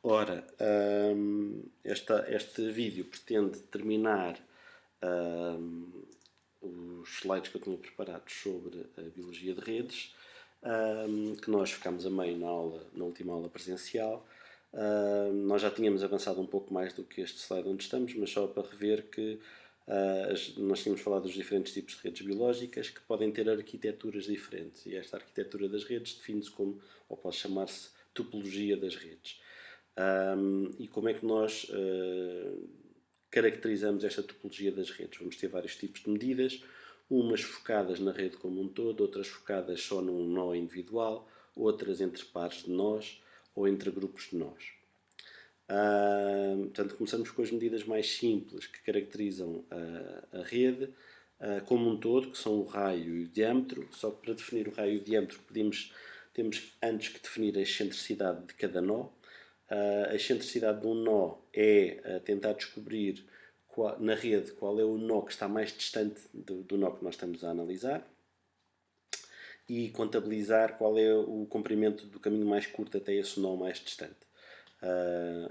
Ora, este vídeo pretende terminar os slides que eu tinha preparados sobre a biologia de redes, que nós ficámos a meio na última aula presencial. Nós já tínhamos avançado um pouco mais do que este slide onde estamos, mas só para rever que nós tínhamos falado dos diferentes tipos de redes biológicas que podem ter arquiteturas diferentes, e esta arquitetura das redes define-se como, ou pode chamar-se, topologia das redes. E como é que nós caracterizamos esta topologia das redes? Vamos ter vários tipos de medidas, umas focadas na rede como um todo, outras focadas só num nó individual, outras entre pares de nós ou entre grupos de nós. Portanto, começamos com as medidas mais simples que caracterizam a rede como um todo, que são o raio e o diâmetro. Só que para definir o raio e o diâmetro temos antes que definir a excentricidade de cada nó. A excentricidade de um nó é tentar descobrir na rede qual é o nó que está mais distante do nó que nós estamos a analisar e contabilizar qual é o comprimento do caminho mais curto até esse nó mais distante.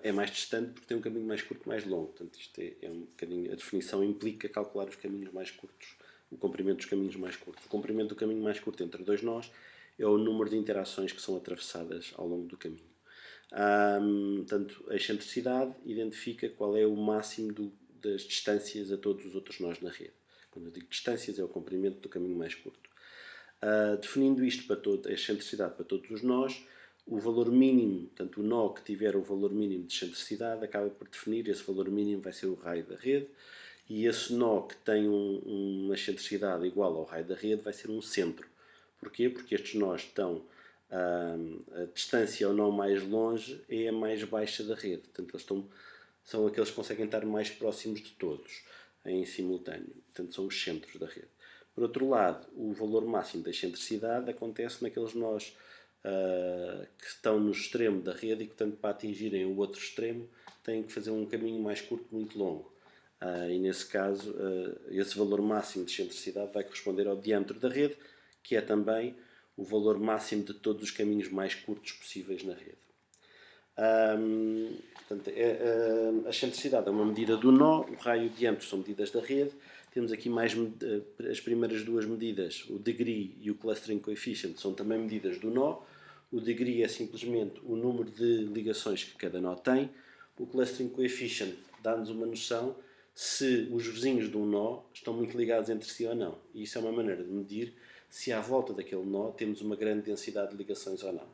É mais distante porque tem um caminho mais curto mais longo. Portanto, isto é um bocadinho, a definição implica calcular os caminhos mais curtos, o comprimento dos caminhos mais curtos. O comprimento do caminho mais curto entre dois nós é o número de interações que são atravessadas ao longo do caminho. Portanto, a excentricidade identifica qual é o máximo das distâncias a todos os outros nós na rede. Quando eu digo distâncias, é o comprimento do caminho mais curto. Definindo isto a excentricidade para todos os nós, o valor mínimo, portanto, o nó que tiver o valor mínimo de excentricidade acaba por definir, esse valor mínimo vai ser o raio da rede, e esse nó que tem uma excentricidade igual ao raio da rede vai ser um centro. Porquê? Porque estes nós estão a distância ao nó mais longe é a mais baixa da rede. Portanto, eles são aqueles que conseguem estar mais próximos de todos em simultâneo. Portanto, são os centros da rede. Por outro lado, o valor máximo da excentricidade acontece naqueles nós que estão no extremo da rede e que, portanto, para atingirem o outro extremo, têm que fazer um caminho mais curto, muito longo. E nesse caso, esse valor máximo de excentricidade vai corresponder ao diâmetro da rede, que é também o valor máximo de todos os caminhos mais curtos possíveis na rede. Portanto, a excentricidade é uma medida do nó, o raio e o diâmetro são medidas da rede. Temos aqui mais as primeiras duas medidas, o degree e o clustering coefficient, são também medidas do nó. O degree é simplesmente o número de ligações que cada nó tem. O clustering coefficient dá-nos uma noção se os vizinhos de um nó estão muito ligados entre si ou não. E isso é uma maneira de medir se à volta daquele nó temos uma grande densidade de ligações ou não.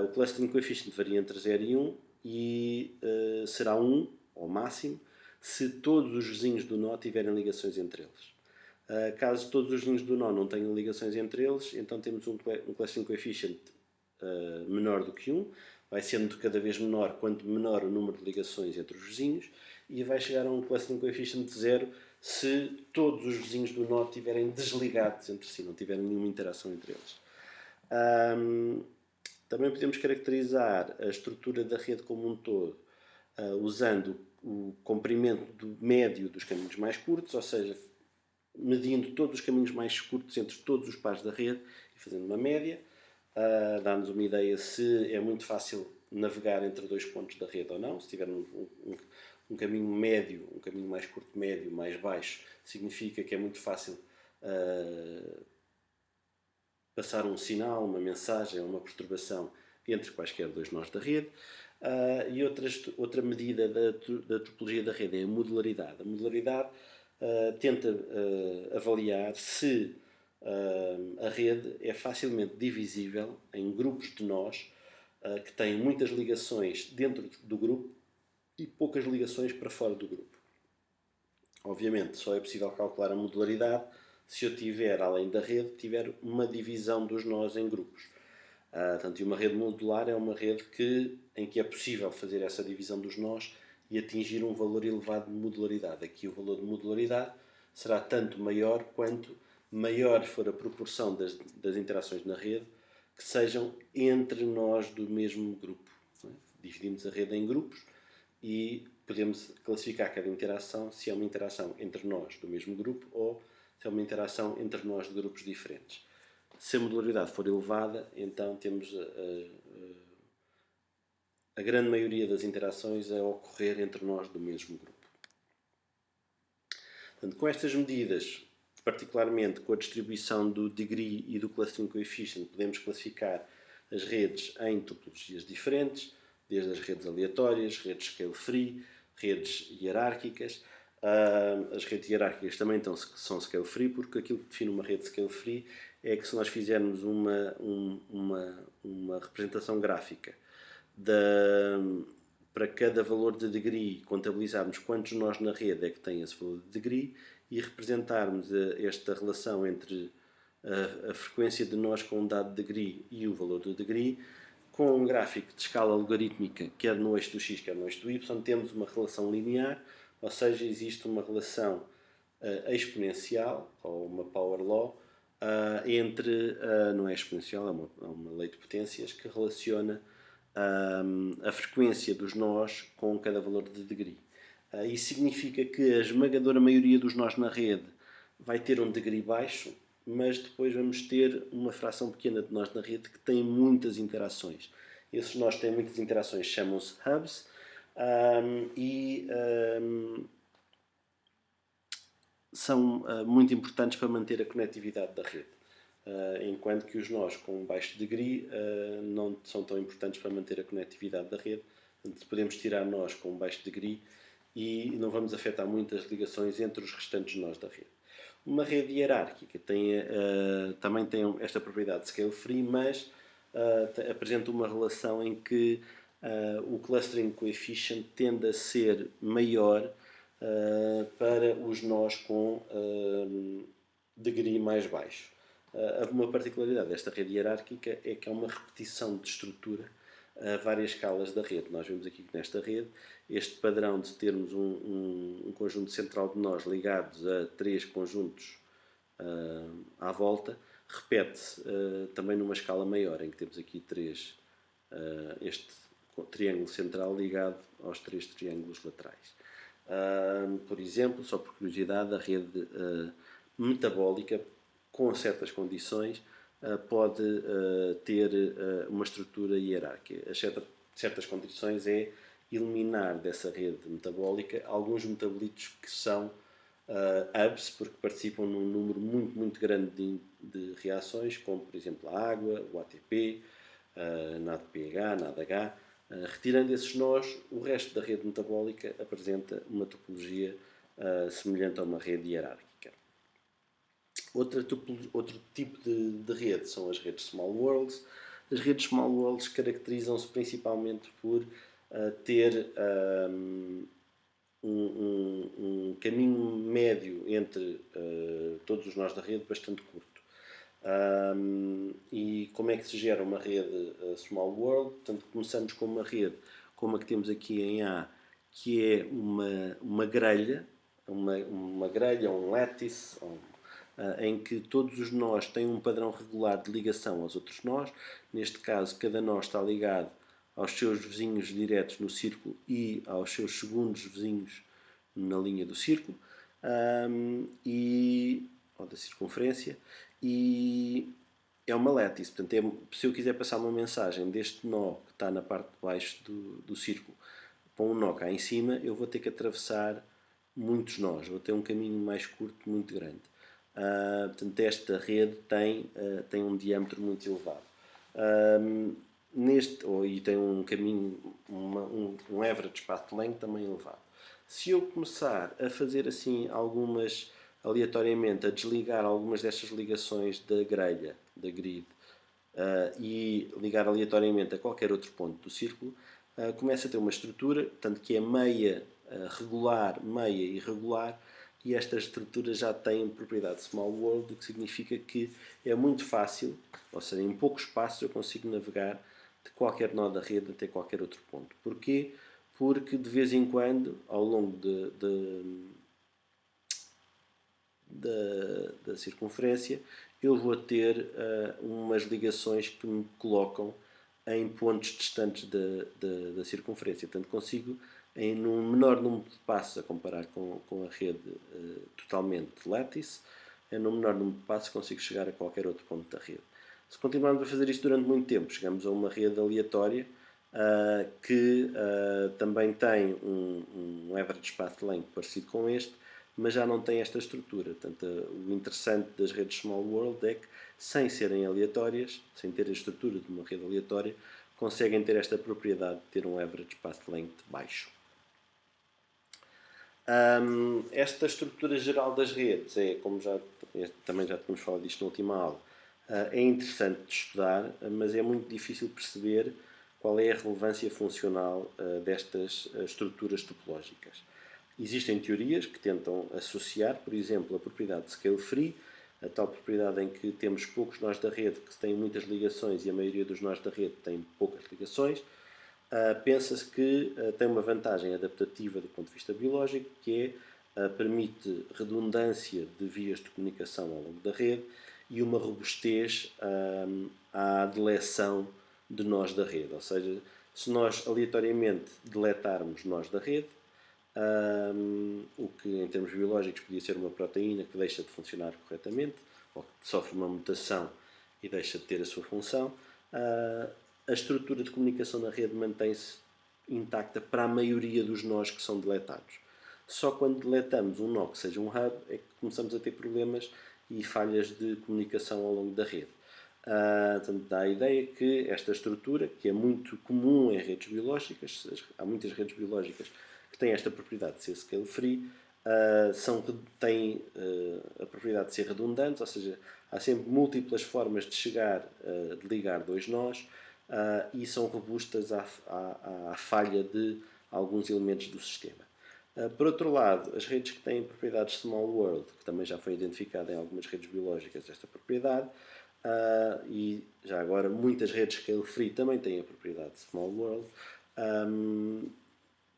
O clustering coefficient varia entre 0 e 1 e será 1, ao máximo, se todos os vizinhos do nó tiverem ligações entre eles. Caso todos os vizinhos do nó não tenham ligações entre eles, então temos um clustering coefficient menor do que 1, vai sendo cada vez menor quanto menor o número de ligações entre os vizinhos, e vai chegar a um clustering coefficient de 0 se todos os vizinhos do nó estiverem desligados entre si, não tiverem nenhuma interação entre eles. Também podemos caracterizar a estrutura da rede como um todo usando o comprimento médio dos caminhos mais curtos, ou seja, medindo todos os caminhos mais curtos entre todos os pares da rede e fazendo uma média. Dá-nos uma ideia se é muito fácil navegar entre dois pontos da rede ou não. Se tiver um caminho médio, um caminho mais curto, médio, mais baixo, significa que é muito fácil passar um sinal, uma mensagem ou uma perturbação entre quaisquer dois nós da rede. E outra medida da topologia da rede é a modularidade. A modularidade tenta avaliar se a rede é facilmente divisível em grupos de nós que têm muitas ligações dentro do grupo e poucas ligações para fora do grupo. Obviamente, só é possível calcular a modularidade se eu tiver, além da rede, tiver uma divisão dos nós em grupos. Portanto, uma rede modular é uma rede em que é possível fazer essa divisão dos nós e atingir um valor elevado de modularidade. Aqui o valor de modularidade será tanto maior quanto maior for a proporção das interações na rede que sejam entre nós do mesmo grupo. Dividimos a rede em grupos e podemos classificar cada interação se é uma interação entre nós do mesmo grupo ou se é uma interação entre nós de grupos diferentes. Se a modularidade for elevada, então temos a grande maioria das interações a ocorrer entre nós do mesmo grupo. Portanto, com estas medidas, particularmente com a distribuição do degree e do clustering coefficient, podemos classificar as redes em topologias diferentes, desde as redes aleatórias, redes scale-free, redes hierárquicas. As redes hierárquicas também são scale-free, porque aquilo que define uma rede scale-free é que se nós fizermos uma representação gráfica para cada valor de degree, contabilizarmos quantos nós na rede é que têm esse valor de degree e representarmos esta relação entre a frequência de nós com um dado degree e o valor do degree, com um gráfico de escala logarítmica, quer no eixo do x, quer no eixo do y, temos uma relação linear, ou seja, existe uma relação exponencial, ou uma power law, não é exponencial, é uma lei de potências, que relaciona a frequência dos nós com cada valor de degree. Isso significa que a esmagadora maioria dos nós na rede vai ter um degree baixo, mas depois vamos ter uma fração pequena de nós na rede que tem muitas interações. Esses nós que têm muitas interações chamam-se hubs são muito importantes para manter a conectividade da rede. Enquanto que os nós com baixo degree não são tão importantes para manter a conectividade da rede. Portanto, podemos tirar nós com baixo degree e não vamos afetar muito as ligações entre os restantes nós da rede. Uma rede hierárquica também tem esta propriedade de scale free, mas apresenta uma relação em que o clustering coefficient tende a ser maior para os nós com degree mais baixo. Uma particularidade desta rede hierárquica é que é uma repetição de estrutura a várias escalas da rede. Nós vemos aqui que nesta rede este padrão de termos um conjunto central de nós ligados a 3 conjuntos à volta repete-se também numa escala maior, em que temos aqui este triângulo central ligado aos 3 triângulos laterais. Por exemplo, só por curiosidade, a rede metabólica com certas condições pode ter uma estrutura hierárquica. Certas condições é eliminar dessa rede metabólica alguns metabolitos que são hubs, porque participam num número muito grande de reações, como por exemplo a água, o ATP, NADPH, NADH. Retirando esses nós, o resto da rede metabólica apresenta uma topologia semelhante a uma rede hierárquica. Outro tipo de rede são as redes Small Worlds. As redes Small Worlds caracterizam-se principalmente por ter um caminho médio entre todos os nós da rede bastante curto. E como é que se gera uma rede Small World? Portanto, começamos com uma rede como a que temos aqui em A, que é uma grelha, um lattice, em que todos os nós têm um padrão regular de ligação aos outros nós. Neste caso, cada nó está ligado aos seus vizinhos diretos no círculo e aos seus segundos vizinhos na linha do círculo ou da circunferência, e é uma lattice. Portanto, se eu quiser passar uma mensagem deste nó que está na parte de baixo do círculo para um nó cá em cima, eu vou ter que atravessar muitos nós, vou ter um caminho mais curto, muito grande. Portanto, esta rede tem um diâmetro muito elevado. E tem um caminho, um average path length também elevado. Se eu começar a fazer assim aleatoriamente, a desligar algumas destas ligações da grelha, da grid, e ligar aleatoriamente a qualquer outro ponto do círculo, começa a ter uma estrutura, tanto que é meia regular, meia irregular, e esta estrutura já tem propriedade small world, o que significa que é muito fácil, ou seja, em pouco espaço eu consigo navegar de qualquer nó da rede até qualquer outro ponto. Porquê? Porque de vez em quando, ao longo da circunferência, eu vou ter umas ligações que me colocam em pontos distantes da circunferência. Portanto, consigo, num menor número de passos, a comparar com a rede totalmente lattice, num menor número de passos consigo chegar a qualquer outro ponto da rede. Se continuarmos a fazer isto durante muito tempo, chegamos a uma rede aleatória, que também tem um average path length parecido com este, mas já não tem esta estrutura. Portanto, o interessante das redes Small World é que, sem serem aleatórias, sem ter a estrutura de uma rede aleatória, conseguem ter esta propriedade de ter um average path length baixo. Esta estrutura geral das redes é, como também já tínhamos falado disto na última aula, é interessante de estudar, mas é muito difícil perceber qual é a relevância funcional destas estruturas topológicas. Existem teorias que tentam associar, por exemplo, a propriedade de scale free, a tal propriedade em que temos poucos nós da rede que têm muitas ligações e a maioria dos nós da rede tem poucas ligações. Pensa-se que tem uma vantagem adaptativa do ponto de vista biológico, que é permite redundância de vias de comunicação ao longo da rede e uma robustez à deleção de nós da rede. Ou seja, se nós aleatoriamente deletarmos nós da rede, o que em termos biológicos podia ser uma proteína que deixa de funcionar corretamente, ou que sofre uma mutação e deixa de ter a sua função, a estrutura de comunicação na rede mantém-se intacta para a maioria dos nós que são deletados. Só quando deletamos um nó que seja um hub é que começamos a ter problemas e falhas de comunicação ao longo da rede. Portanto, dá a ideia que esta estrutura, que é muito comum em redes biológicas, há muitas redes biológicas que têm esta propriedade de ser scale free, têm a propriedade de ser redundantes, ou seja, há sempre múltiplas formas de chegar, de ligar dois nós, e são robustas à falha de alguns elementos do sistema. Por outro lado, as redes que têm propriedades small world, que também já foi identificada em algumas redes biológicas esta propriedade, e já agora muitas redes scale free também têm a propriedade de small world.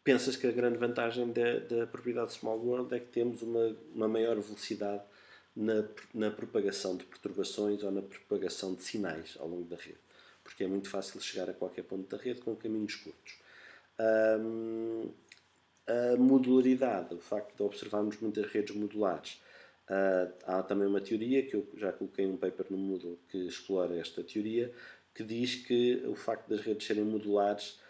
Pensas que a grande vantagem da propriedade small world é que temos uma maior velocidade na propagação de perturbações ou na propagação de sinais ao longo da rede, porque é muito fácil chegar a qualquer ponto da rede com caminhos curtos. A modularidade, o facto de observarmos muitas redes modulares, há também uma teoria, que eu já coloquei um paper no Moodle que explora esta teoria, que diz que o facto das redes serem modulares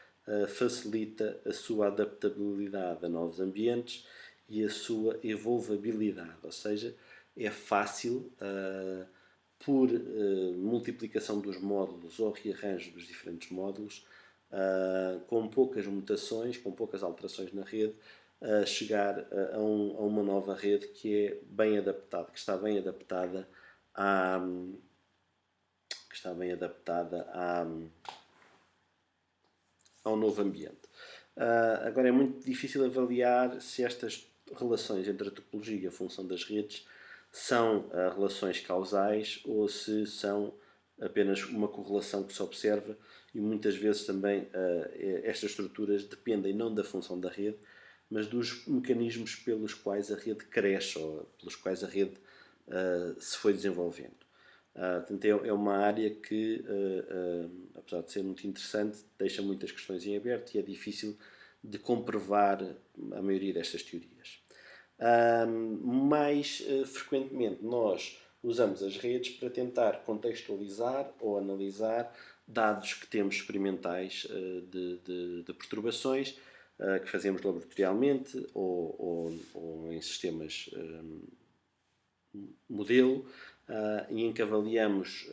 facilita a sua adaptabilidade a novos ambientes e a sua evolvabilidade, ou seja, é fácil, por multiplicação dos módulos ou rearranjo dos diferentes módulos, com poucas mutações, com poucas alterações na rede, chegar a uma nova rede que é bem adaptada, que está bem adaptada ao novo ambiente. Agora é muito difícil avaliar se estas relações entre a topologia e a função das redes são relações causais ou se são apenas uma correlação que se observa, e muitas vezes também estas estruturas dependem não da função da rede, mas dos mecanismos pelos quais a rede cresce ou pelos quais a rede se foi desenvolvendo. Portanto, é uma área que, apesar de ser muito interessante, deixa muitas questões em aberto e é difícil de comprovar a maioria destas teorias. Mais frequentemente nós usamos as redes para tentar contextualizar ou analisar dados que temos experimentais de perturbações que fazemos laboratorialmente ou em sistemas modelo, e em que avaliamos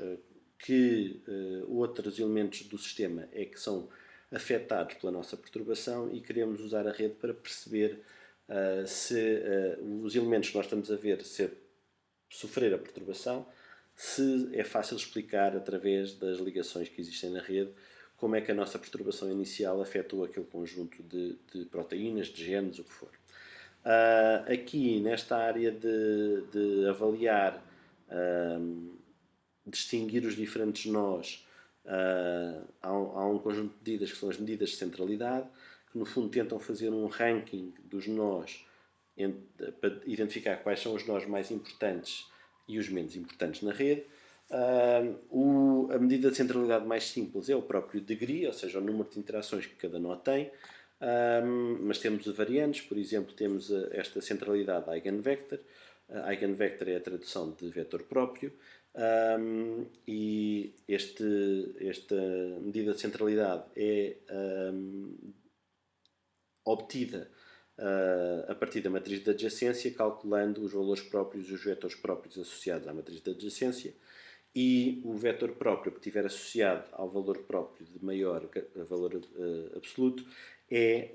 que outros elementos do sistema é que são afetados pela nossa perturbação e queremos usar a rede para perceber se os elementos que nós estamos a ver sofrer a perturbação, se é fácil explicar através das ligações que existem na rede como é que a nossa perturbação inicial afetou aquele conjunto de proteínas, de genes, o que for. Aqui, nesta área de avaliar, distinguir os diferentes nós, há um conjunto de medidas que são as medidas de centralidade, que no fundo tentam fazer um ranking dos nós para identificar quais são os nós mais importantes e os menos importantes na rede. A medida de centralidade mais simples é o próprio degree, ou seja, o número de interações que cada nó tem, mas temos variantes. Por exemplo, temos esta centralidade eigenvector. Eigenvector é a tradução de vetor próprio, e esta medida de centralidade é obtida a partir da matriz de adjacência, calculando os valores próprios e os vetores próprios associados à matriz de adjacência, e o vetor próprio que estiver associado ao valor próprio de maior valor absoluto é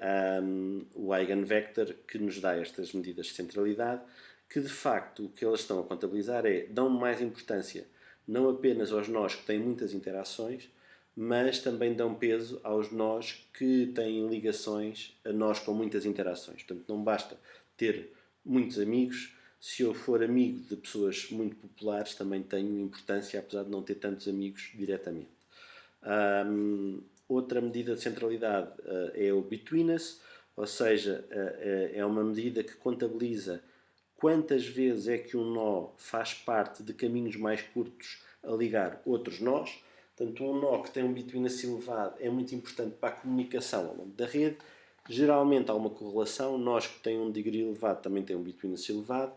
o eigenvector que nos dá estas medidas de centralidade, que de facto o que elas estão a contabilizar dão mais importância não apenas aos nós que têm muitas interações, mas também dão peso aos nós que têm ligações a nós com muitas interações. Portanto, não basta ter muitos amigos. Se eu for amigo de pessoas muito populares, também tenho importância, apesar de não ter tantos amigos diretamente. Outra medida de centralidade é o between us, ou seja, é uma medida que contabiliza quantas vezes é que um nó faz parte de caminhos mais curtos a ligar outros nós. Portanto, um nó que tem um between us elevado é muito importante para a comunicação ao longo da rede. Geralmente há uma correlação, nós que têm um degree elevado também têm um between us elevado,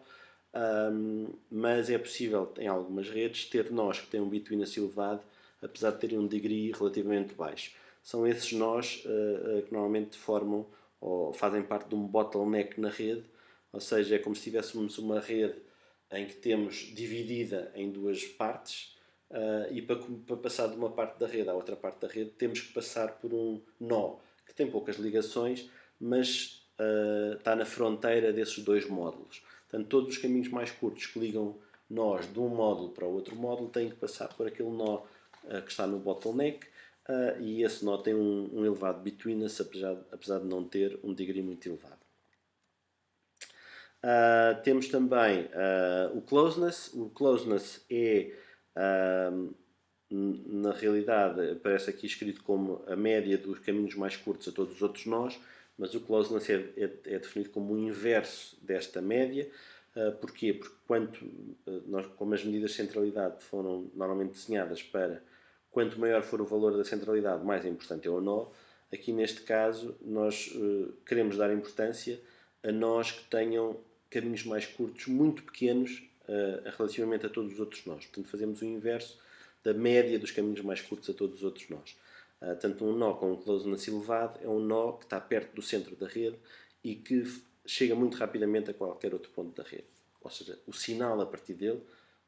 mas é possível em algumas redes ter nós que têm um between us elevado, apesar de terem um degree relativamente baixo. São esses nós que normalmente formam ou fazem parte de um bottleneck na rede, ou seja, é como se tivéssemos uma rede em que temos dividida em duas partes e para passar de uma parte da rede à outra parte da rede temos que passar por um nó que tem poucas ligações, mas está na fronteira desses dois módulos. Portanto, todos os caminhos mais curtos que ligam nós de um módulo para o outro módulo têm que passar por aquele nó que está no bottleneck e esse nó tem um elevado between us, apesar de não ter um degree muito elevado. Temos também o closeness. O closeness é, na realidade, aparece aqui escrito como a média dos caminhos mais curtos a todos os outros nós, mas o closeness é definido como o inverso desta média. Porquê? Porque como as medidas de centralidade foram normalmente desenhadas para quanto maior for o valor da centralidade, mais importante é o nó. Aqui neste caso nós queremos dar importância a nós que tenham caminhos mais curtos, muito pequenos, relativamente a todos os outros nós. Portanto, fazemos o inverso da média dos caminhos mais curtos a todos os outros nós. Tanto um nó com um closeness elevado é um nó que está perto do centro da rede e que chega muito rapidamente a qualquer outro ponto da rede. Ou seja, o sinal a partir dele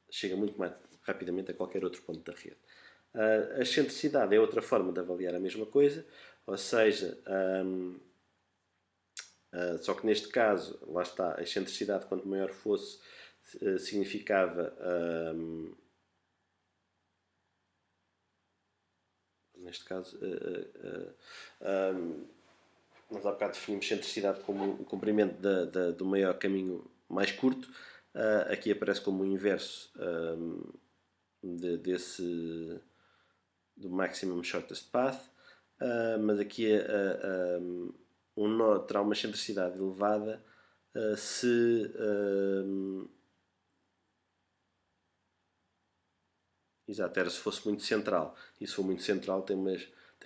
chega muito mais rapidamente a qualquer outro ponto da rede. A excentricidade é outra forma de avaliar a mesma coisa, ou seja, só que neste caso, lá está, a excentricidade quanto maior fosse, significava neste caso nós há bocado definimos excentricidade como o comprimento do maior caminho mais curto. Aqui aparece como o inverso do maximum shortest path, mas aqui um nó terá uma excentricidade elevada se exato, era se fosse muito central, e se for muito central tem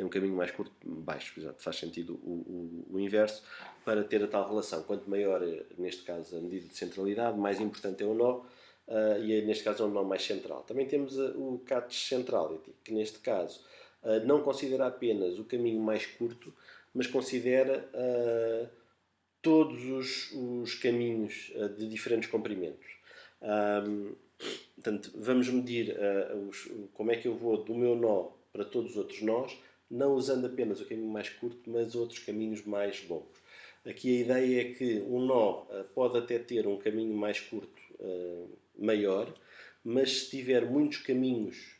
um caminho mais curto, baixo. Exato, faz sentido o inverso para ter a tal relação. Quanto maior, neste caso, a medida de centralidade, mais importante é o nó, e neste caso é um nó mais central. Também temos o catch centrality, que neste caso não considera apenas o caminho mais curto, mas considera todos os caminhos de diferentes comprimentos. Portanto, vamos medir como é que eu vou do meu nó para todos os outros nós, não usando apenas o caminho mais curto, mas outros caminhos mais longos. Aqui a ideia é que um nó pode até ter um caminho mais curto maior, mas se tiver muitos caminhos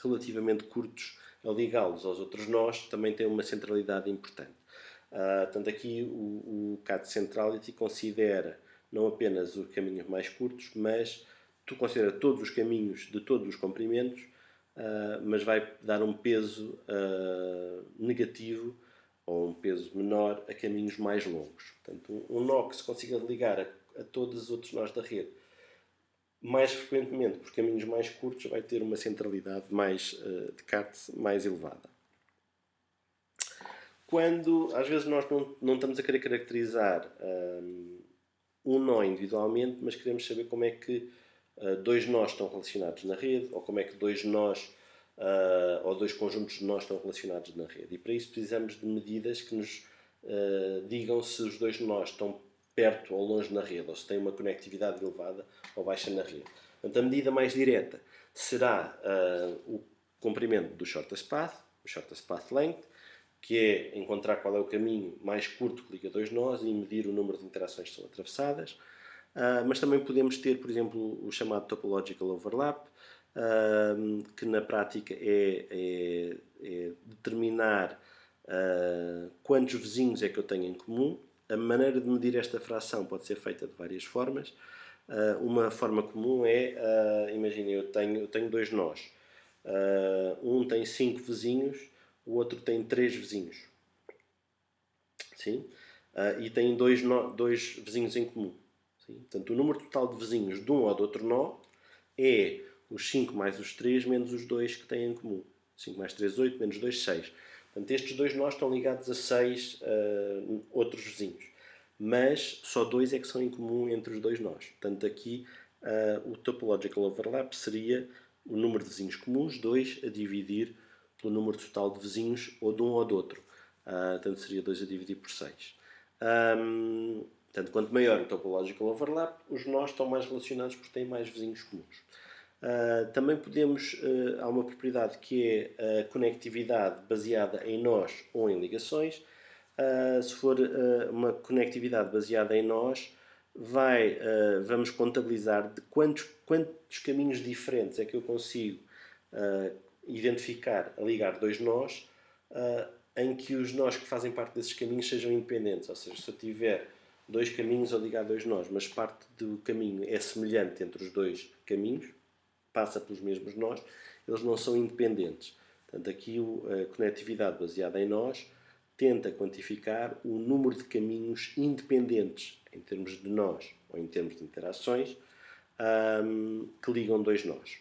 relativamente curtos a ligá-los aos outros nós, também tem uma centralidade importante. Portanto, aqui o CAT Centrality considera não apenas os caminhos mais curtos, mas considera todos os caminhos de todos os comprimentos, mas vai dar um peso negativo ou um peso menor a caminhos mais longos. Portanto, um nó que se consiga ligar a todos os outros nós da rede mais frequentemente por caminhos mais curtos vai ter uma centralidade de CAT mais elevada. Quando às vezes nós não estamos a querer caracterizar um nó individualmente, mas queremos saber como é que dois nós estão relacionados na rede, ou como é que dois nós ou dois conjuntos de nós estão relacionados na rede. E para isso precisamos de medidas que nos digam se os dois nós estão perto ou longe na rede, ou se têm uma conectividade elevada ou baixa na rede. Portanto, a medida mais direta será o comprimento do shortest path, o shortest path length, que é encontrar qual é o caminho mais curto que liga dois nós e medir o número de interações que são atravessadas. Mas também podemos ter, por exemplo, o chamado topological overlap, que na prática é determinar quantos vizinhos é que eu tenho em comum. A maneira de medir esta fração pode ser feita de várias formas. Uma forma comum é, imaginem, eu tenho dois nós. Um tem 5 vizinhos, o outro tem 3 vizinhos. Sim? E tem dois vizinhos em comum. Sim? Portanto, o número total de vizinhos de um ou de outro nó é os 5 mais os 3 menos os 2 que têm em comum. 5 mais 3, 8, menos 2, 6. Portanto, estes dois nós estão ligados a 6 outros vizinhos. Mas só 2 é que são em comum entre os dois nós. Portanto, aqui o topological overlap seria o número de vizinhos comuns, 2, a dividir pelo número total de vizinhos ou de um ou do outro. Portanto, seria 2 a dividir por 6. Portanto, quanto maior o topological overlap, os nós estão mais relacionados porque têm mais vizinhos comuns. Também podemos, há uma propriedade que é a conectividade baseada em nós ou em ligações. Se for uma conectividade baseada em nós, vamos contabilizar de quantos caminhos diferentes é que eu consigo identificar a ligar dois nós, em que os nós que fazem parte desses caminhos sejam independentes. Ou seja, se eu tiver dois caminhos a ligar dois nós, mas parte do caminho é semelhante entre os dois caminhos, passa pelos mesmos nós, eles não são independentes. Portanto, aqui a conectividade baseada em nós tenta quantificar o número de caminhos independentes, em termos de nós ou em termos de interações, que ligam dois nós.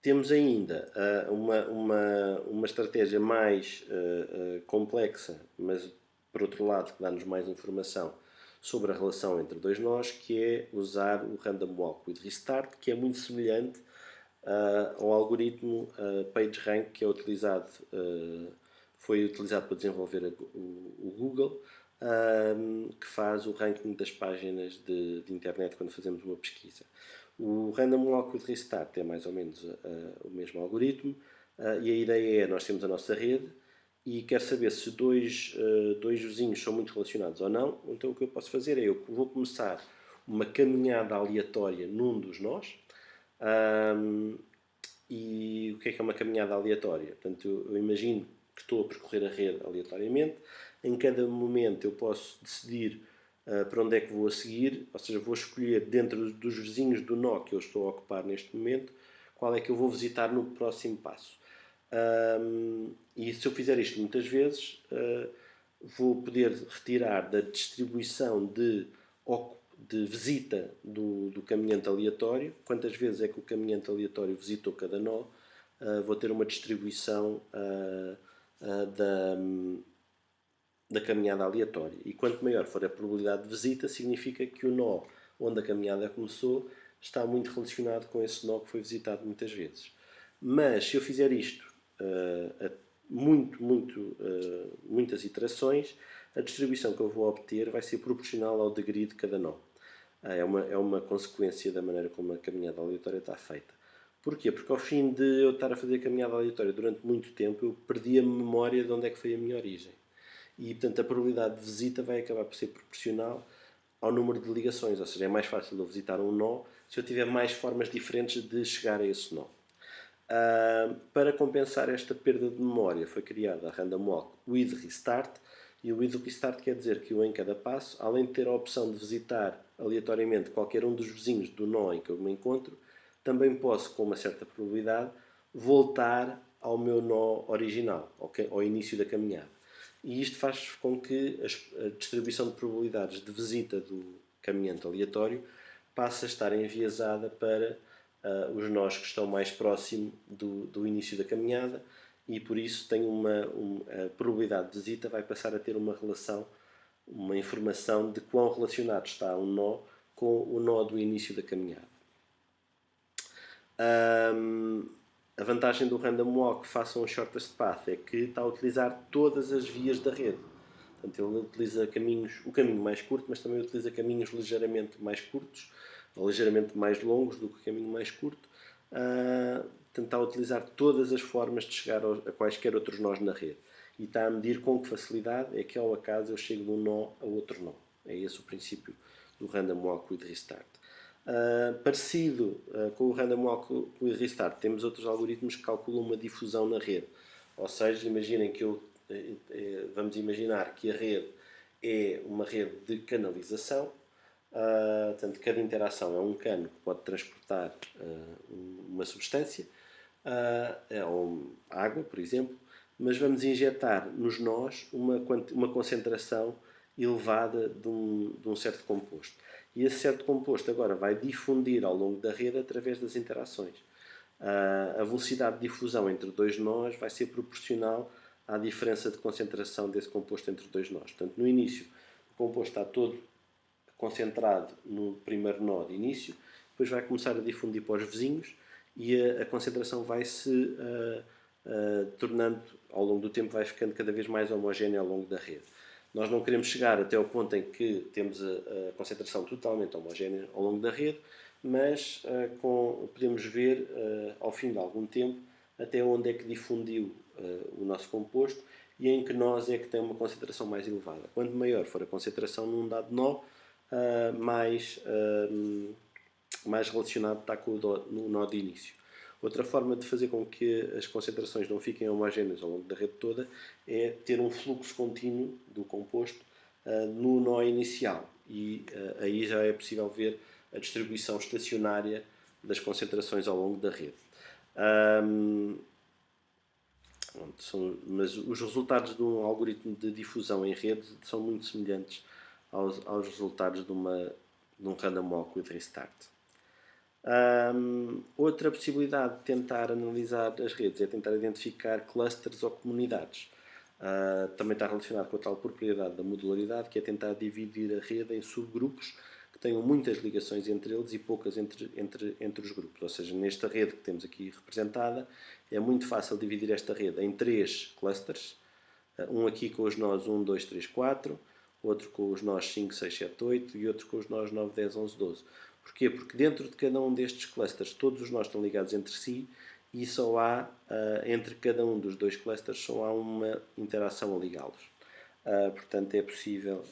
Temos ainda uma estratégia mais complexa, mas por outro lado que dá-nos mais informação sobre a relação entre dois nós, que é usar o Random Walk with Restart, que é muito semelhante ao algoritmo PageRank que é utilizado, foi utilizado para desenvolver o Google, que faz o ranking das páginas de internet quando fazemos uma pesquisa. O Random Walk with Restart é mais ou menos o mesmo algoritmo, e a ideia é, nós temos a nossa rede e quero saber se dois vizinhos são muito relacionados ou não. Então o que eu posso fazer é, eu vou começar uma caminhada aleatória num dos nós. E o que é uma caminhada aleatória? Portanto, eu imagino que estou a percorrer a rede aleatoriamente. Em cada momento eu posso decidir para onde é que vou a seguir, ou seja, vou escolher dentro dos vizinhos do nó que eu estou a ocupar neste momento, qual é que eu vou visitar no próximo passo. E se eu fizer isto muitas vezes, vou poder retirar da distribuição de visita do caminhante aleatório, quantas vezes é que o caminhante aleatório visitou cada nó, vou ter uma distribuição da caminhada aleatória. E quanto maior for a probabilidade de visita, significa que o nó onde a caminhada começou está muito relacionado com esse nó que foi visitado muitas vezes. Mas se eu fizer isto muitas iterações, a distribuição que eu vou obter vai ser proporcional ao degree de cada nó. É uma consequência da maneira como a caminhada aleatória está feita. Porquê? Porque ao fim de eu estar a fazer a caminhada aleatória durante muito tempo, eu perdi a memória de onde é que foi a minha origem. E, portanto, a probabilidade de visita vai acabar por ser proporcional ao número de ligações. Ou seja, é mais fácil eu visitar um nó se eu tiver mais formas diferentes de chegar a esse nó. Para compensar esta perda de memória, foi criada a Random Walk with Restart. E o with Restart quer dizer que eu, em cada passo, além de ter a opção de visitar aleatoriamente qualquer um dos vizinhos do nó em que eu me encontro, também posso, com uma certa probabilidade, voltar ao meu nó original, ao início da caminhada. E isto faz com que a distribuição de probabilidades de visita do caminhante aleatório passe a estar enviesada para os nós que estão mais próximo do início da caminhada, e por isso tem a probabilidade de visita vai passar a ter uma relação, uma informação de quão relacionado está um nó com o nó do início da caminhada. A vantagem do Random Walk face a um Shortest Path é que está a utilizar todas as vias da rede. Portanto, ele utiliza o caminho mais curto, mas também utiliza caminhos ligeiramente mais curtos, ou ligeiramente mais longos do que o caminho mais curto. Tentar utilizar todas as formas de chegar a quaisquer outros nós na rede. E está a medir com que facilidade é que ao acaso eu chego de um nó a outro nó. É esse o princípio do Random Walk with Restart. Parecido com o Random Walk with Restart, temos outros algoritmos que calculam uma difusão na rede. Ou seja, imaginem que vamos imaginar que a rede é uma rede de canalização. Portanto, cada interação é um cano que pode transportar uma substância, ou água, por exemplo, mas vamos injetar nos nós uma concentração elevada de um certo composto. E esse certo composto agora vai difundir ao longo da rede através das interações. A velocidade de difusão entre dois nós vai ser proporcional à diferença de concentração desse composto entre dois nós. Portanto, no início, o composto está todo concentrado no primeiro nó de início, depois vai começar a difundir para os vizinhos e a concentração vai se tornando, ao longo do tempo, vai ficando cada vez mais homogénea ao longo da rede. Nós não queremos chegar até ao ponto em que temos a concentração totalmente homogénea ao longo da rede, mas podemos ver, ao fim de algum tempo, até onde é que difundiu o nosso composto e em que nós é que tem uma concentração mais elevada. Quanto maior for a concentração num dado nó, mais relacionado está com o nó de início. Outra forma de fazer com que as concentrações não fiquem homogéneas ao longo da rede toda é ter um fluxo contínuo do composto no nó inicial. E aí já é possível ver a distribuição estacionária das concentrações ao longo da rede. Mas os resultados de um algoritmo de difusão em rede são muito semelhantes aos resultados de um Random Walk with Restart. Outra possibilidade de tentar analisar as redes é tentar identificar clusters ou comunidades. Também está relacionado com a tal propriedade da modularidade, que é tentar dividir a rede em subgrupos que tenham muitas ligações entre eles e poucas entre os grupos. Ou seja, nesta rede que temos aqui representada, é muito fácil dividir esta rede em 3 clusters. Um aqui com os nós 1, 2, 3, 4, outro com os nós 5, 6, 7, 8 e outro com os nós 9, 10, 11, 12. Porquê? Porque dentro de cada um destes clusters todos os nós estão ligados entre si e só há, entre cada um dos 2 clusters, só há uma interação a ligá-los. Portanto, é possível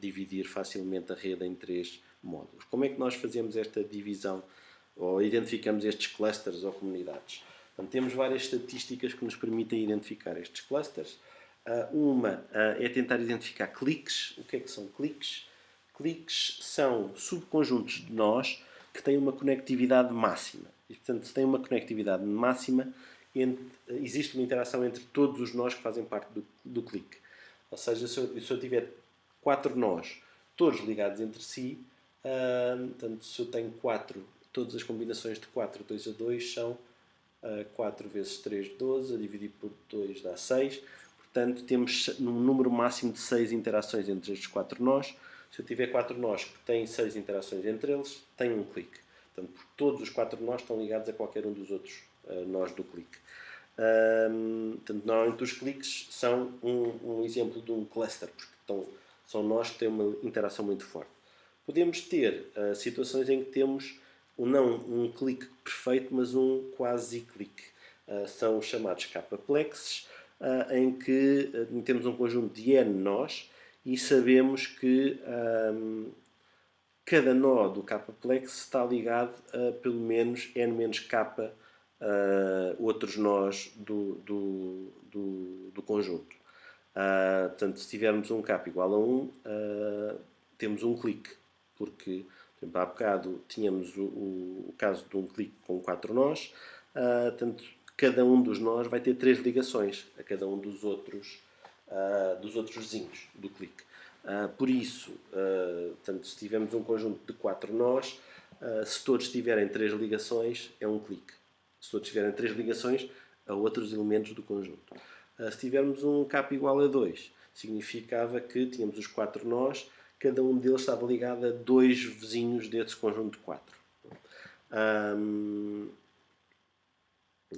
dividir facilmente a rede em 3 módulos. Como é que nós fazemos esta divisão ou identificamos estes clusters ou comunidades? Portanto, temos várias estatísticas que nos permitem identificar estes clusters. Uma é tentar identificar cliques. O que é que são cliques? Cliques são subconjuntos de nós que têm uma conectividade máxima. E, portanto, se tem uma conectividade máxima, existe uma interação entre todos os nós que fazem parte do clique. Ou seja, se eu tiver 4 nós, todos ligados entre si, portanto, se eu tenho 4, todas as combinações de 4, 2 a 2 são 4 vezes 3, 12, a dividir por 2 dá 6. Portanto, temos um número máximo de 6 interações entre estes 4 nós. Se eu tiver 4 nós que têm 6 interações entre eles, tenho um clique. Portanto, todos os 4 nós estão ligados a qualquer um dos outros nós do clique. Portanto, normalmente os cliques são um exemplo de um cluster, porque são nós que têm uma interação muito forte. Podemos ter situações em que temos não um clique perfeito, mas um quasi-clique. São os chamados K-plexes, em que temos um conjunto de N nós e sabemos que cada nó do K-plex está ligado a pelo menos N-K outros nós do conjunto. Portanto, se tivermos um K igual a 1, temos um clique, porque, por exemplo, há bocado tínhamos o caso de um clique com 4 nós, portanto, cada um dos nós vai ter 3 ligações a cada um dos outros vizinhos do clique. Por isso, portanto, se tivermos um conjunto de 4 nós, se todos tiverem 3 ligações, é um clique. Se todos tiverem 3 ligações a outros elementos do conjunto. Se tivermos um K igual a 2, significava que tínhamos os 4 nós, cada um deles estava ligado a 2 vizinhos desse conjunto de 4.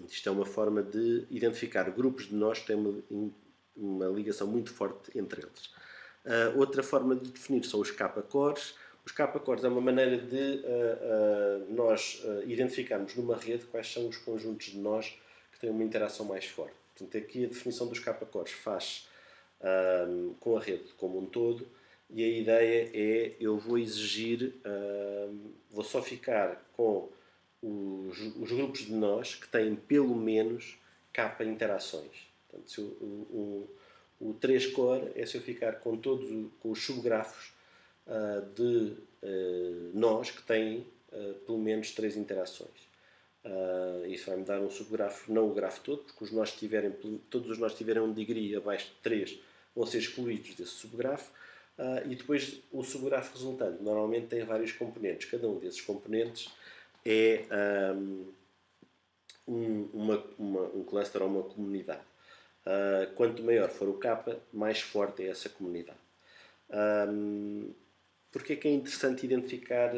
Isto é uma forma de identificar grupos de nós que têm uma ligação muito forte entre eles. Outra forma de definir são os K-cores. Os K-cores é uma maneira de nós identificarmos numa rede quais são os conjuntos de nós que têm uma interação mais forte. Portanto, aqui a definição dos K-cores faz com a rede como um todo, e a ideia é: eu vou exigir, vou só ficar com os grupos de nós que têm pelo menos K interações. Portanto, se o 3-core é se eu ficar com todos com os subgrafos de nós que têm pelo menos 3 interações. Isso vai-me dar um subgrafo, não o grafo todo, porque todos os nós que tiverem um degree abaixo de 3 vão ser excluídos desse subgrafo. E depois o subgrafo resultante normalmente tem vários componentes. Cada um desses componentes é um cluster ou uma comunidade. Quanto maior for o K, mais forte é essa comunidade. Porque é que é interessante identificar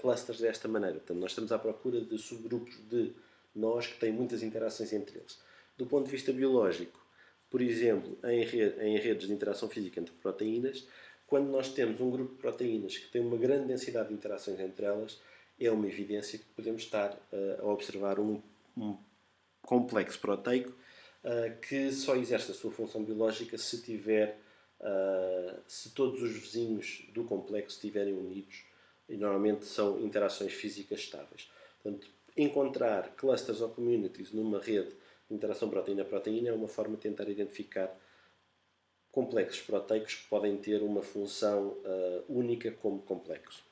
clusters desta maneira? Portanto, nós estamos à procura de subgrupos de nós que têm muitas interações entre eles. Do ponto de vista biológico, por exemplo, em redes de interação física entre proteínas, quando nós temos um grupo de proteínas que tem uma grande densidade de interações entre elas, é uma evidência que podemos estar a observar um complexo proteico que só exerce a sua função biológica se todos os vizinhos do complexo estiverem unidos, e normalmente são interações físicas estáveis. Portanto, encontrar clusters ou communities numa rede de interação proteína-proteína é uma forma de tentar identificar complexos proteicos que podem ter uma função única como complexo.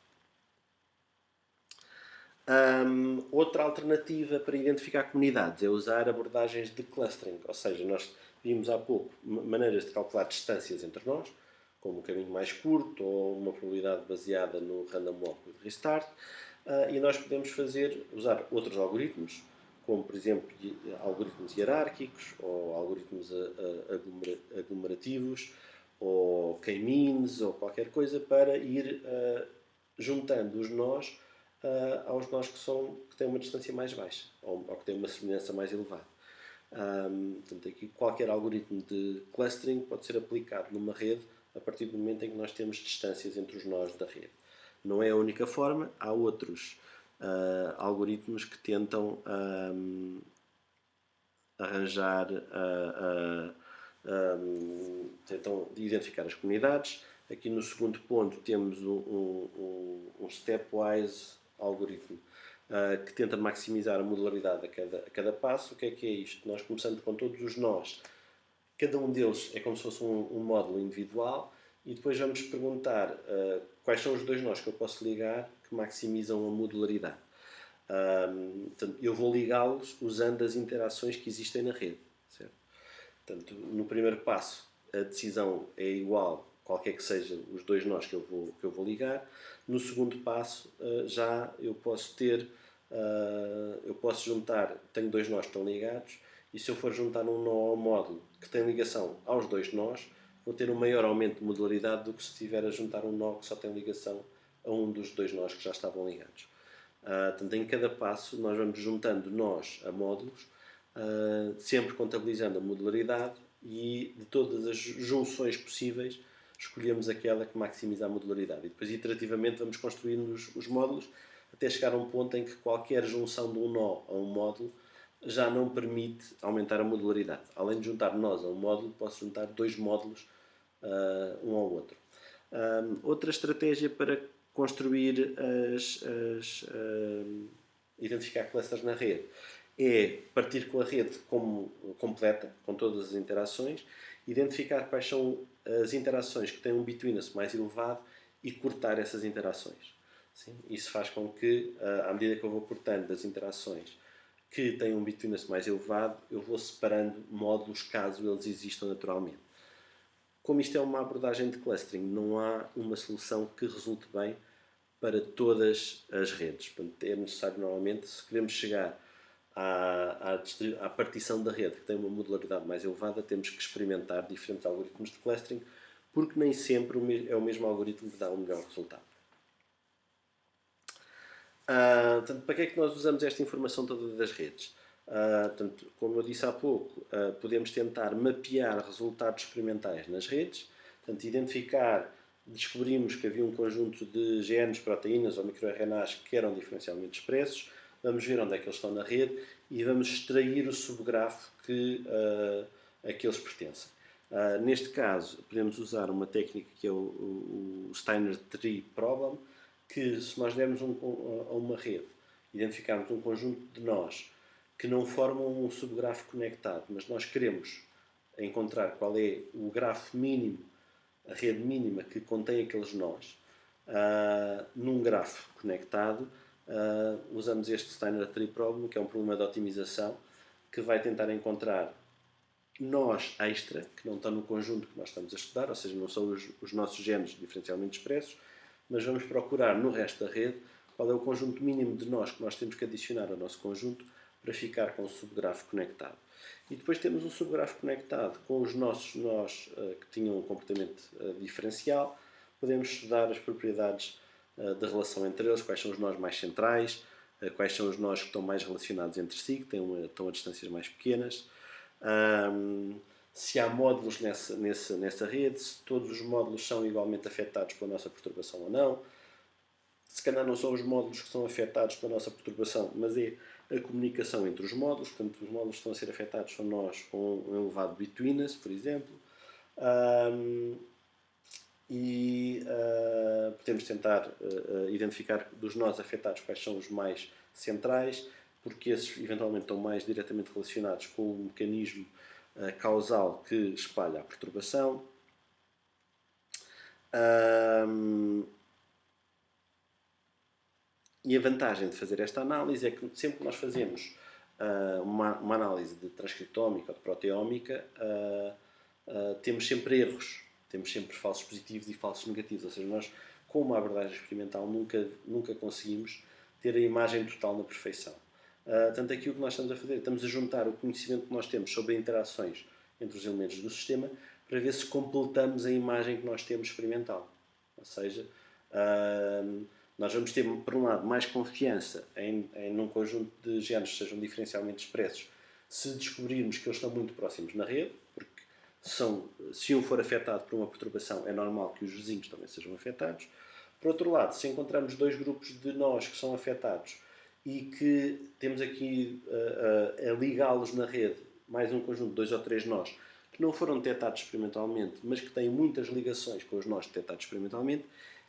Outra alternativa para identificar comunidades é usar abordagens de clustering, ou seja, nós vimos há pouco maneiras de calcular distâncias entre nós, como um caminho mais curto ou uma probabilidade baseada no random walk with restart, e nós podemos usar outros algoritmos, como por exemplo algoritmos hierárquicos ou algoritmos aglomerativos ou k-means ou qualquer coisa para ir juntando os nós aos nós que têm uma distância mais baixa ou que têm uma semelhança mais elevada. Portanto, aqui qualquer algoritmo de clustering pode ser aplicado numa rede a partir do momento em que nós temos distâncias entre os nós da rede. Não é a única forma, há outros algoritmos que tentam arranjar, tentam identificar as comunidades. Aqui no segundo ponto temos um stepwise algoritmo que tenta maximizar a modularidade a cada passo. O que é isto? Nós começamos com todos os nós, cada um deles é como se fosse um módulo individual, e depois vamos perguntar quais são os 2 nós que eu posso ligar que maximizam a modularidade. Portanto, eu vou ligá-los usando as interações que existem na rede. Certo? Portanto, no primeiro passo a decisão é igual, qualquer que seja os 2 nós que eu vou ligar. No segundo passo já eu posso juntar, tenho 2 nós que estão ligados, e se eu for juntar um nó ao módulo que tem ligação aos 2 nós, vou ter um maior aumento de modularidade do que se estiver a juntar um nó que só tem ligação a um dos 2 nós que já estavam ligados. Portanto, em cada passo nós vamos juntando nós a módulos, sempre contabilizando a modularidade, e de todas as junções possíveis escolhemos aquela que maximiza a modularidade. E depois iterativamente vamos construindo os módulos até chegar a um ponto em que qualquer junção de um nó a um módulo já não permite aumentar a modularidade. Além de juntar nós a um módulo, posso juntar 2 módulos um ao outro. Outra estratégia para construir identificar clusters na rede é partir com a rede como completa, com todas as interações, identificar quais são as interações que têm um between us mais elevado e cortar essas interações. Sim? Isso faz com que, à medida que eu vou cortando as interações que têm um between us mais elevado, eu vou separando módulos caso eles existam naturalmente. Como isto é uma abordagem de clustering, não há uma solução que resulte bem para todas as redes. Portanto, é necessário, normalmente, se queremos chegar à partição da rede que tem uma modularidade mais elevada, temos que experimentar diferentes algoritmos de clustering, porque nem sempre é o mesmo algoritmo que dá o melhor resultado. Portanto, para que é que nós usamos esta informação toda das redes? Portanto, como eu disse há pouco, podemos tentar mapear resultados experimentais nas redes, portanto, descobrimos que havia um conjunto de genes, proteínas ou microRNAs que eram diferencialmente expressos, vamos ver onde é que eles estão na rede e vamos extrair o subgrafo a que eles pertencem. Neste caso, podemos usar uma técnica que é o Steiner Tree Problem, que se nós dermos a uma rede, identificarmos um conjunto de nós que não formam um subgrafo conectado, mas nós queremos encontrar qual é o grafo mínimo, a rede mínima que contém aqueles nós, num grafo conectado, usamos este Steiner Tree Problem, que é um problema de otimização, que vai tentar encontrar nós extra, que não estão no conjunto que nós estamos a estudar, ou seja, não são os nossos genes diferencialmente expressos, mas vamos procurar no resto da rede qual é o conjunto mínimo de nós que nós temos que adicionar ao nosso conjunto para ficar com o subgrafo conectado. E depois temos um subgrafo conectado com os nossos nós que tinham um comportamento diferencial. Podemos estudar as propriedades da relação entre eles, quais são os nós mais centrais, quais são os nós que estão mais relacionados entre si, que estão a distâncias mais pequenas. Se há módulos nessa rede, se todos os módulos são igualmente afetados pela nossa perturbação ou não. Se calhar não são os módulos que são afetados pela nossa perturbação, mas é a comunicação entre os módulos. Portanto, os módulos que estão a ser afetados são nós com um elevado between us, por exemplo. Podemos tentar identificar dos nós afetados quais são os mais centrais, porque esses eventualmente estão mais diretamente relacionados com o mecanismo causal que espalha a perturbação. E a vantagem de fazer esta análise é que sempre que nós fazemos uma análise de transcriptómica ou de proteómica, temos sempre erros, temos sempre falsos positivos e falsos negativos, ou seja, nós com uma abordagem experimental nunca conseguimos ter a imagem total na perfeição. Portanto, aqui o que nós estamos a fazer, estamos a juntar o conhecimento que nós temos sobre interações entre os elementos do sistema para ver se completamos a imagem que nós temos experimental. Ou seja, nós vamos ter, por um lado, mais confiança em um conjunto de genes que sejam diferencialmente expressos se descobrirmos que eles estão muito próximos na rede, porque se um for afetado por uma perturbação, é normal que os vizinhos também sejam afetados. Por outro lado, se encontrarmos dois grupos de nós que são afetados e que temos aqui a ligá-los na rede, mais um conjunto de 2 ou 3 nós, que não foram detectados experimentalmente, mas que têm muitas ligações com os nós detectados experimentalmente,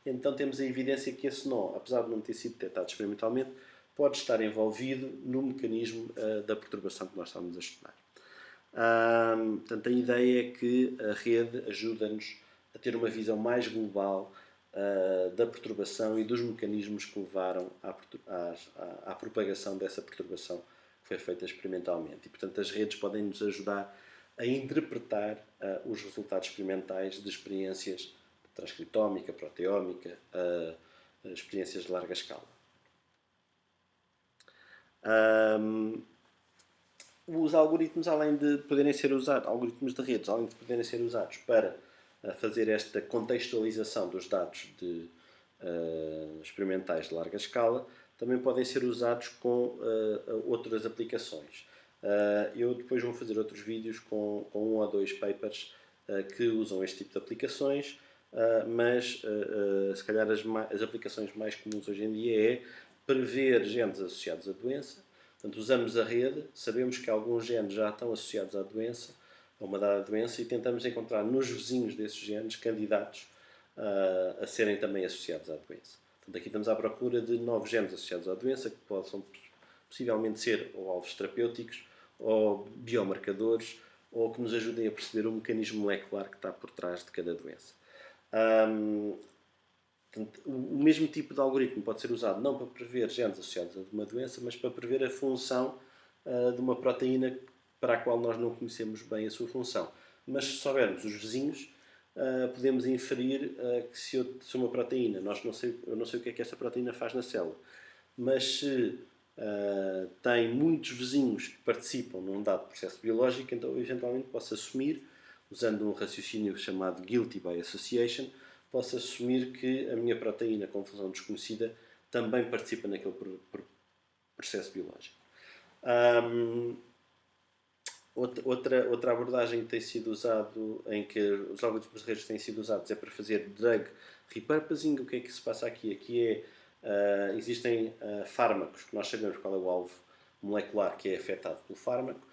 então temos a evidência que esse nó, apesar de não ter sido detectado experimentalmente, pode estar envolvido no mecanismo da perturbação que nós estamos a estudar. Portanto, a ideia é que a rede ajuda-nos a ter uma visão mais global da perturbação e dos mecanismos que levaram à propagação dessa perturbação que foi feita experimentalmente. E, portanto, as redes podem nos ajudar a interpretar os resultados experimentais de experiências transcriptómica, proteómica, experiências de larga escala. Os algoritmos, além de poderem ser usados, algoritmos de redes, além de poderem ser usados para fazer esta contextualização dos dados experimentais de larga escala, também podem ser usados com outras aplicações. Eu depois vou fazer outros vídeos com 1 ou 2 papers que usam este tipo de aplicações, mas se calhar as aplicações mais comuns hoje em dia é prever genes associados à doença. Portanto, usamos a rede, sabemos que alguns genes já estão associados à doença, a uma dada doença, e tentamos encontrar nos vizinhos desses genes candidatos a serem também associados à doença. Portanto, aqui estamos à procura de novos genes associados à doença que possam possivelmente ser ou alvos terapêuticos, ou biomarcadores, ou que nos ajudem a perceber o mecanismo molecular que está por trás de cada doença. Portanto, o mesmo tipo de algoritmo pode ser usado não para prever genes associados a uma doença, mas para prever a função de uma proteína para a qual nós não conhecemos bem a sua função. Mas se soubermos os vizinhos, podemos inferir que se uma proteína, eu não sei o que é que essa proteína faz na célula, mas se tem muitos vizinhos que participam num dado processo biológico, então eventualmente posso assumir, usando um raciocínio chamado Guilty by Association, posso assumir que a minha proteína com função desconhecida também participa naquele processo biológico. Outra abordagem que tem sido usado, em que os algoritmos de redes têm sido usados, é para fazer drug repurposing. O que é que se passa aqui? Aqui existem fármacos que nós sabemos qual é o alvo molecular que é afetado pelo fármaco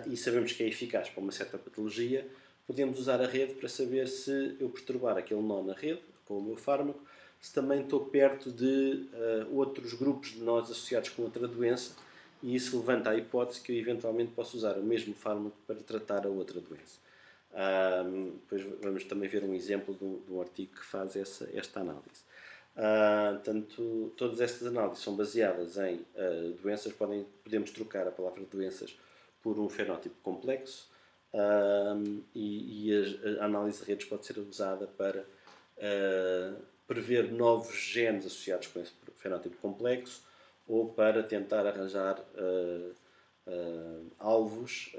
e sabemos que é eficaz para uma certa patologia. Podemos usar a rede para saber se eu perturbar aquele nó na rede com o meu fármaco, se também estou perto de outros grupos de nós associados com outra doença, e isso levanta a hipótese que eu eventualmente posso usar o mesmo fármaco para tratar a outra doença. Depois vamos também ver um exemplo de um artigo que faz esta análise. Portanto, todas estas análises são baseadas em doenças. Podemos trocar a palavra doenças por um fenótipo complexo, e a análise de redes pode ser usada para prever novos genes associados com esse fenótipo complexo, ou para tentar arranjar alvos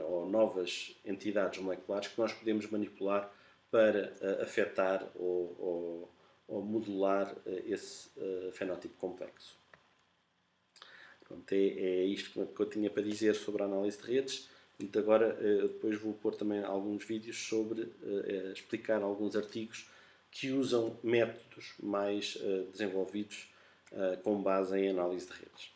ou novas entidades moleculares que nós podemos manipular para afetar ou modular esse fenótipo complexo. Pronto, é isto que eu tinha para dizer sobre a análise de redes. E agora depois vou pôr também alguns vídeos sobre explicar alguns artigos que usam métodos mais desenvolvidos com base em análise de redes.